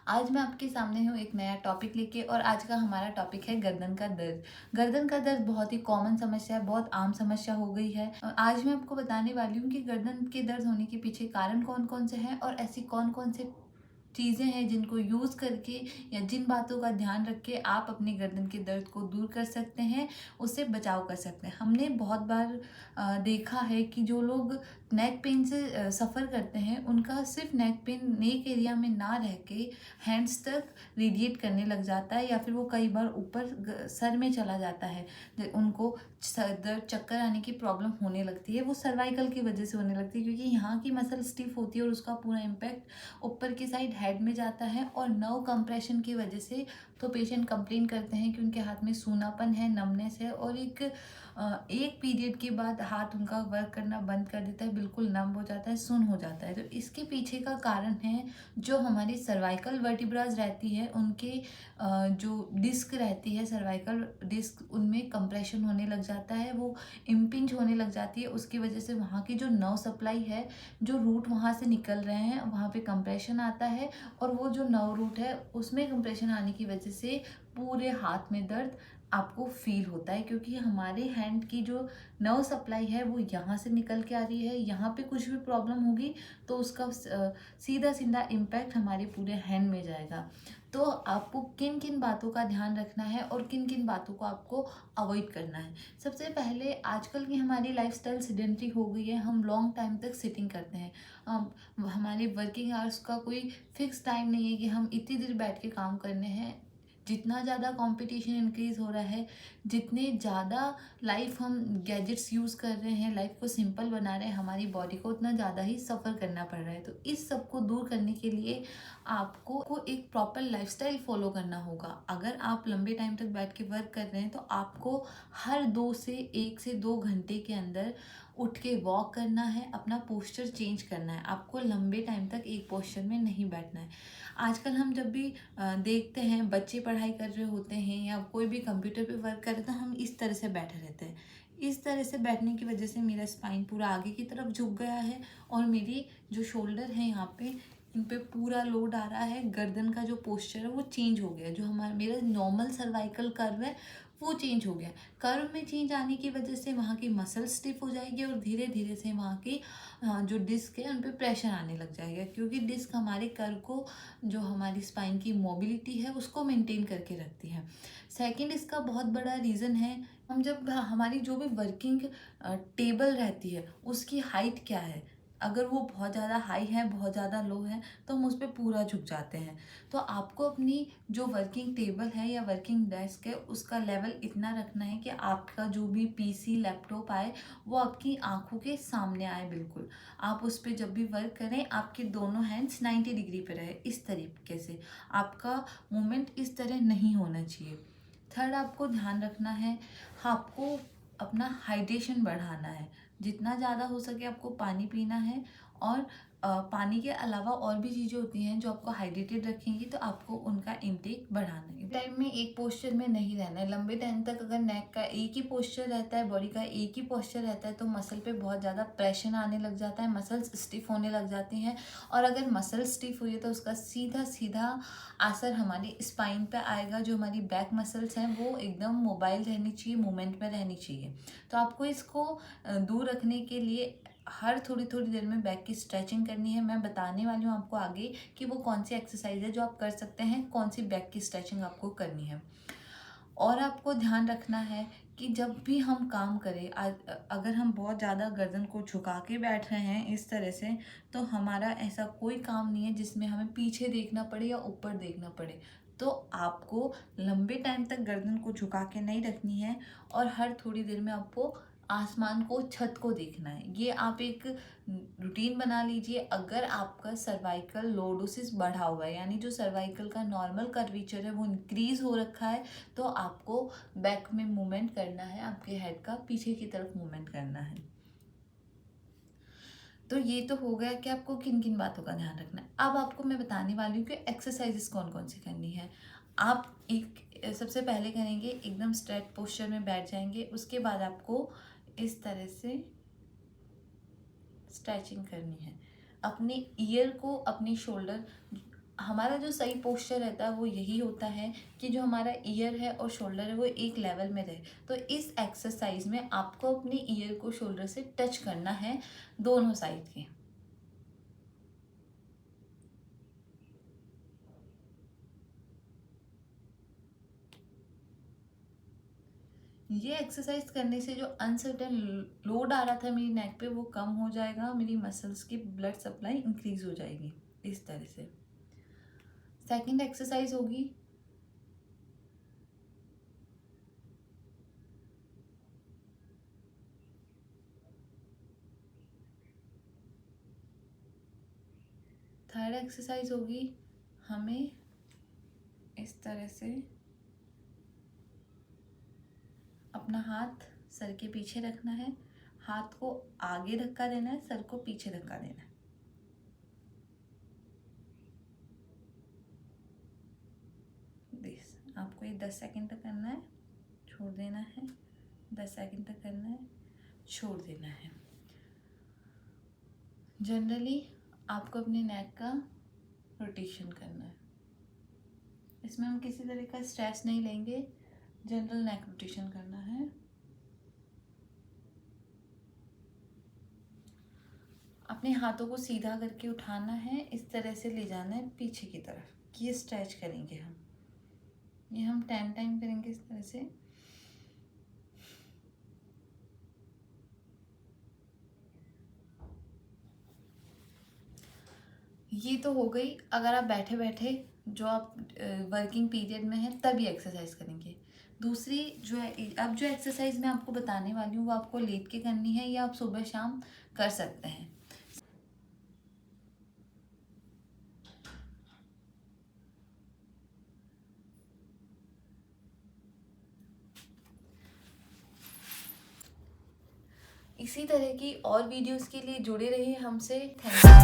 आज मैं आपके सामने हूँ एक नया टॉपिक लेके और आज का हमारा टॉपिक है गर्दन का दर्द। गर्दन का दर्द बहुत ही कॉमन समस्या है, बहुत आम समस्या हो गई है। आज मैं आपको बताने वाली हूँ कि गर्दन के दर्द होने के पीछे कारण कौन-कौन से हैं और ऐसी कौन-कौन से चीज़ें हैं जिनको यूज़ करके या जिन बातों का ध्यान रख के आप अपनी गर्दन के दर्द को दूर कर सकते हैं, उससे बचाव कर सकते हैं। हमने बहुत बार देखा है कि जो लोग नेक पेन से सफ़र करते हैं, उनका सिर्फ नेक पेन नेक एरिया में ना रह के हैंड्स तक रेडिएट करने लग जाता है या फिर वो कई बार ऊपर सर में चला जाता है। उनको सर दर्द, चक्कर आने की प्रॉब्लम होने लगती है। वो सर्वाइकल की वजह से होने लगती है क्योंकि यहाँ की मसल स्टिफ होती है और उसका पूरा इम्पैक्ट ऊपर की साइड हेड में जाता है और नर्व कंप्रेशन की वजह से तो पेशेंट कंप्लेन करते हैं कि उनके हाथ में सूनापन है, नमनेस है और एक पीरियड के बाद हाथ उनका वर्क करना बंद कर देता है, बिल्कुल नम हो जाता है, सुन्न हो जाता है। तो इसके पीछे का कारण है जो हमारी सर्वाइकल वर्टिब्राज रहती है, उनके जो डिस्क रहती है, सर्वाइकल डिस्क, उनमें कंप्रेशन होने लग जाता है, वो इम्पिंज होने लग जाती है। उसकी वजह से वहाँ की जो नर्व सप्लाई है, जो रूट वहाँ से निकल रहे हैं, वहाँ पे कंप्रेशन आता है और वो जो नर्व रूट है उसमें कंप्रेशन आने की वजह से पूरे हाथ में दर्द आपको फील होता है क्योंकि हमारे हैंड की जो नर्व सप्लाई है वो यहाँ से निकल के आ रही है। यहाँ पे कुछ भी प्रॉब्लम होगी तो उसका सीधा सीधा इम्पैक्ट हमारे पूरे हैंड में जाएगा। तो आपको किन किन बातों का ध्यान रखना है और किन किन बातों को आपको अवॉइड करना है। सबसे पहले, आजकल की हमारी लाइफस्टाइल सीडेंटरी हो गई है, हम लॉन्ग टाइम तक सिटिंग करते हैं। हमारे वर्किंग आवर्स का कोई फिक्स टाइम नहीं है कि हम इतनी देर बैठ के काम करने हैं। जितना ज़्यादा कंपटीशन इंक्रीज़ हो रहा है, जितने ज़्यादा लाइफ हम गैजेट्स यूज़ कर रहे हैं, लाइफ को सिंपल बना रहे हैं हमारी बॉडी को, उतना ज़्यादा ही सफ़र करना पड़ रहा है। तो इस सब को दूर करने के लिए आपको एक प्रॉपर लाइफस्टाइल फॉलो करना होगा। अगर आप लंबे टाइम तक बैठ के वर्क कर रहे हैं तो आपको हर 1 से 2 घंटे के अंदर उठ के वॉक करना है, अपना पोस्चर चेंज करना है। आपको लंबे टाइम तक एक पोस्चर में नहीं बैठना है। आजकल हम जब भी देखते हैं बच्चे पढ़ाई कर रहे होते हैं या कोई भी कंप्यूटर पे वर्क कर रहे तो हम इस तरह से बैठे रहते हैं। इस तरह से बैठने की वजह से मेरा स्पाइन पूरा आगे की तरफ झुक गया है और मेरी जो शोल्डर है यहाँ पे, इन पे पूरा लोड आ रहा है। गर्दन का जो पोस्चर है वो चेंज हो गया। जो हमारा मेरा नॉर्मल सर्वाइकल कर्व है वो चेंज हो गया। कर्व में चेंज आने की वजह से वहाँ की मसल स्टिफ हो जाएगी और धीरे धीरे से वहाँ की जो डिस्क है उन पे प्रेशर आने लग जाएगा क्योंकि डिस्क हमारे कर्व को, जो हमारी स्पाइन की मोबिलिटी है, उसको मेंटेन करके रखती है। सेकंड, इसका बहुत बड़ा रीज़न है, हम जब हमारी जो भी वर्किंग टेबल रहती है उसकी हाइट क्या है। अगर वो बहुत ज़्यादा हाई है, बहुत ज़्यादा लो है, तो हम उस पर पूरा झुक जाते हैं। तो आपको अपनी जो वर्किंग टेबल है या वर्किंग डेस्क है उसका लेवल इतना रखना है कि आपका जो भी पीसी, लैपटॉप आए वो आपकी आंखों के सामने आए बिल्कुल। आप उस पर जब भी वर्क करें आपके दोनों हैंड्स 90 डिग्री पे रहे, इस तरीके से आपका मूवमेंट इस तरह नहीं होना चाहिए। थर्ड, आपको ध्यान रखना है, आपको अपना हाइड्रेशन बढ़ाना है। जितना ज़्यादा हो सके आपको पानी पीना है और पानी के अलावा और भी चीज़ें होती हैं जो आपको हाइड्रेटेड रखेंगी, तो आपको उनका इनटेक बढ़ाना है। टाइम में एक पोस्चर में नहीं रहना है। लंबे टाइम तक अगर नेक का एक ही पोस्चर रहता है, बॉडी का एक ही पोस्चर रहता है, तो मसल पे बहुत ज़्यादा प्रेशर आने लग जाता है, मसल्स स्टिफ होने लग जाती हैं और अगर मसल स्टिफ हुई है तो उसका सीधा सीधा असर हमारी स्पाइन पे आएगा। जो हमारी बैक मसल्स हैं वो एकदम मोबाइल रहनी चाहिए, मूवमेंट में रहनी चाहिए। तो आपको इसको दूर रखने के लिए हर थोड़ी थोड़ी देर में बैक की स्ट्रेचिंग करनी है। मैं बताने वाली हूँ आपको आगे कि वो कौन सी एक्सरसाइज है जो आप कर सकते हैं, कौन सी बैक की स्ट्रेचिंग आपको करनी है। और आपको ध्यान रखना है कि जब भी हम काम करें, अगर हम बहुत ज़्यादा गर्दन को झुका के बैठ रहे हैं इस तरह से, तो हमारा ऐसा कोई काम नहीं है जिसमें हमें पीछे देखना पड़े या ऊपर देखना पड़े। तो आपको लंबे टाइम तक गर्दन को झुका के नहीं रखनी है और हर थोड़ी देर में आपको आसमान को, छत को देखना है। ये आप एक रूटीन बना लीजिए। अगर आपका सर्वाइकल लॉर्डोसिस बढ़ा हुआ है, यानी जो सर्वाइकल का नॉर्मल कर्वेचर है वो इंक्रीज हो रखा है, तो आपको बैक में मूवमेंट करना है, आपके हेड का पीछे की तरफ मूवमेंट करना है। तो ये तो हो गया कि आपको किन किन बातों का ध्यान रखना है। अब आपको मैं बताने वाली हूँ कि एक्सरसाइजेस कौन कौन सी करनी है। आप एक सबसे पहले करेंगे, एकदम स्ट्रेट पोस्चर में बैठ जाएंगे। उसके बाद आपको इस तरह से स्ट्रेचिंग करनी है। अपने ईयर को, अपनी शोल्डर हमारा जो सही पोस्चर रहता है वो यही होता है कि जो हमारा ईयर है और शोल्डर है वो एक लेवल में रहे। तो इस एक्सरसाइज में आपको अपने ईयर को शोल्डर से टच करना है, दोनों साइड के। ये एक्सरसाइज करने से जो अनसर्टेन लोड आ रहा था मेरी नेक पे वो कम हो जाएगा, मेरी मसल्स की ब्लड सप्लाई इंक्रीज हो जाएगी इस तरह से। सेकंड एक्सरसाइज होगी, थर्ड एक्सरसाइज होगी, हमें इस तरह से अपना हाथ सर के पीछे रखना है, हाथ को आगे धक्का देना है, सर को पीछे धक्का देना है। आपको ये 10 सेकंड तक करना है, छोड़ देना है, 10 सेकंड तक करना है, छोड़ देना है। जनरली आपको अपने नेक का रोटेशन करना है, इसमें हम किसी तरह का स्ट्रेस नहीं लेंगे, जनरल नेक रोटेशन करना है। अपने हाथों को सीधा करके उठाना है, इस तरह से ले जाना है पीछे की तरफ। ये स्ट्रेच करेंगे हम, ये हम 10 टाइम करेंगे इस तरह से। ये तो हो गई अगर आप बैठे बैठे जो आप वर्किंग पीरियड में हैं तभी एक्सरसाइज करेंगे। दूसरी जो है, अब जो एक्सरसाइज मैं आपको बताने वाली हूँ वो आपको लेट के करनी है या आप सुबह शाम कर सकते हैं। इसी तरह की और वीडियोस के लिए जुड़े रहिए हमसे। Thank you.